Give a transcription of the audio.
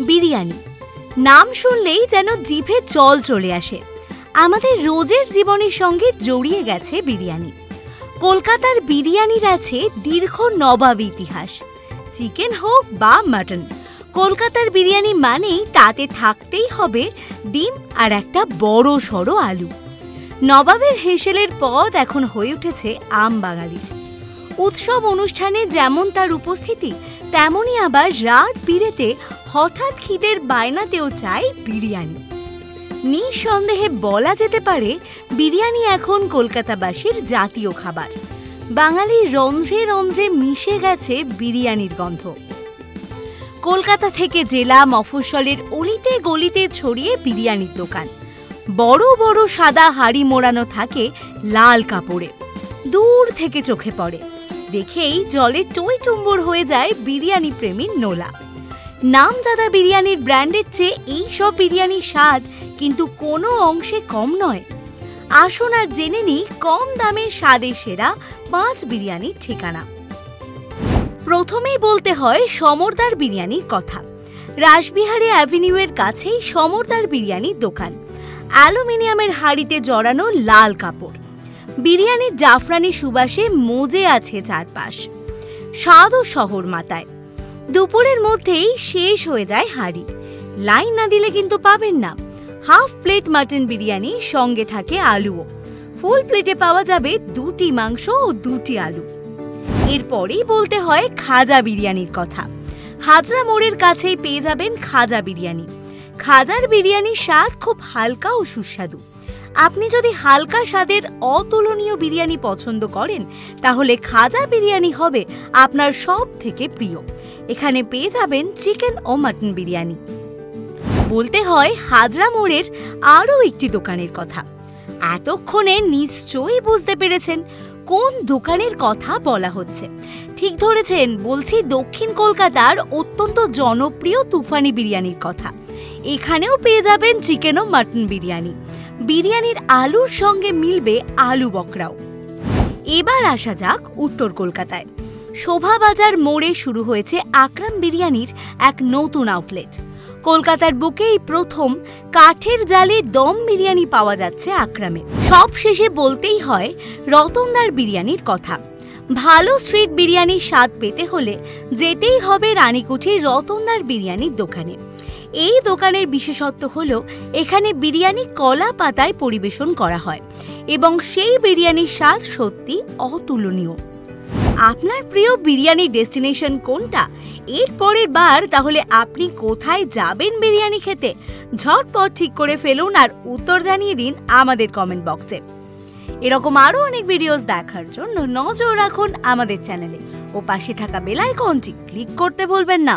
বিরিয়ানি নাম শুনলেই যেন জিভে জল চলে আসে। আমাদের রোজের জীবনের সঙ্গে জড়িয়ে গেছে বিরিয়ানি। কলকাতার বিরিয়ানির আছে দীর্ঘ নবাব ইতিহাস। চিকেন হোক বা মাটন, কলকাতার বিরিয়ানি মানেই তাতে থাকতেই হবে ডিম আর একটা বড় সড়ো আলু। নবাবের হেসেলের পদ এখন হয়ে উঠেছে আম বাঙালির। উৎসব অনুষ্ঠানে যেমন তার উপস্থিতি, তেমনই আবার রাত বিরেতে হঠাৎ খিদের বায়নাতেও চাই বিরিয়ানি। নিঃসন্দেহে বলা যেতে পারে বিরিয়ানি এখন কলকাতাবাসীর জাতীয় খাবার। বাঙালির রন্ধ্রে রন্ধ্রে মিশে গেছে বিরিয়ানির গন্ধ। কলকাতা থেকে জেলা মফস্বলের অলিতে গলিতে ছড়িয়ে বিরিয়ানির দোকান। বড় বড় সাদা হাড়ি মোড়ানো থাকে লাল কাপড়ে, দূর থেকে চোখে পড়ে। দেখেই জলে টইটুম্বুর হয়ে যায় বিরিয়ানি প্রেমীর নোলা। নামজাদা বিরিয়ানির ব্র্যান্ডের চেয়ে এই সব বিরিয়ানির স্বাদ কিন্তু কোনো অংশে কম নয়। আসুন আর জেনে নিই কম দামে স্বাদে সেরা 5 বিরিয়ানির ঠিকানা। প্রথমেই বলতে হয় সমরদার বিরিয়ানির কথা। রাসবিহারী অ্যাভিনিউয়ের কাছেই সমরদার বিরিয়ানির দোকান। অ্যালুমিনিয়ামের হাঁড়িতে জড়ানো লাল কাপড়, বিরিয়ানির জাফরানি সুবাসে মজে আছে চারপাশ। স্বাদও শহর মাতায়। দুপুরের মধ্যেই শেষ হয়ে যায় হাঁড়ি। লাইন না দিলে কিন্তু পাবেন না। হাফ প্লেট মাটন বিরিয়ানি, সঙ্গে থাকে আলুও। ফুল প্লেটে পাওয়া যাবে 2টি মাংস ও 2টি আলু। এরপরেই বলতে হয় খাজা বিরিয়ানির কথা। হাজরা মোড়ের কাছেই পেয়ে যাবেন খাজা বিরিয়ানি। খাজার বিরিয়ানির স্বাদ খুব হালকা ও সুস্বাদু। আপনি যদি হালকা স্বাদের অতুলনীয় বিরিয়ানি পছন্দ করেন, তাহলে খাজা বিরিয়ানি হবে আপনার সব থেকে প্রিয়। এখানে পেয়ে যাবেন চিকেন ও মাটন বিরিয়ানি। বলতে হয় হাজরা মোড়ের আরও একটি দোকানের কথা। এতক্ষণে নিশ্চয়ই বুঝতে পেরেছেন কোন দোকানের কথা বলা হচ্ছে। ঠিক ধরেছেন, বলছি দক্ষিণ কলকাতার অত্যন্ত জনপ্রিয় তুফানি বিরিয়ানির কথা। এখানেও পেয়ে যাবেন চিকেন ও মাটন বিরিয়ানি। বিরিয়ানির আলুর সঙ্গে মিলবে আলু বকরাও। এবার আসা যাক উত্তর কলকাতায়। শোভাবাজার মোড়ে শুরু হয়েছে আকরাম বিরিয়ানির এক নতুন আউটলেট। কলকাতার বুকেই প্রথম কাঠের জালে দম বিরিয়ানি পাওয়া যাচ্ছে আকরামে। সব শেষে বলতেই হয় রতনদার বিরিয়ানির কথা। ভালো স্ট্রিট বিরিয়ানির স্বাদ পেতে হলে যেতেই হবে রানীকুঠির রতনদার বিরিয়ানির দোকানে। এই দোকানের বিশেষত্ব হলো এখানে বিরিয়ানি কলা পাতায় পরিবেশন করা হয় এবং সেই বিরিয়ানির স্বাদ সত্যি অতুলনীয়। আপনার প্রিয় বিরিয়ানির ডেস্টিনেশন কোনটা? এর পরের বার তাহলে আপনি কোথায় যাবেন বিরিয়ানি খেতে? ঝটপট ঠিক করে ফেলুন আর উত্তর জানিয়ে দিন আমাদের কমেন্ট বক্সে। এরকম আরও অনেক ভিডিওস দেখার জন্য নজর রাখুন আমাদের চ্যানেলে ও পাশে থাকা বেল আইকনটি ক্লিক করতে ভুলবেন না।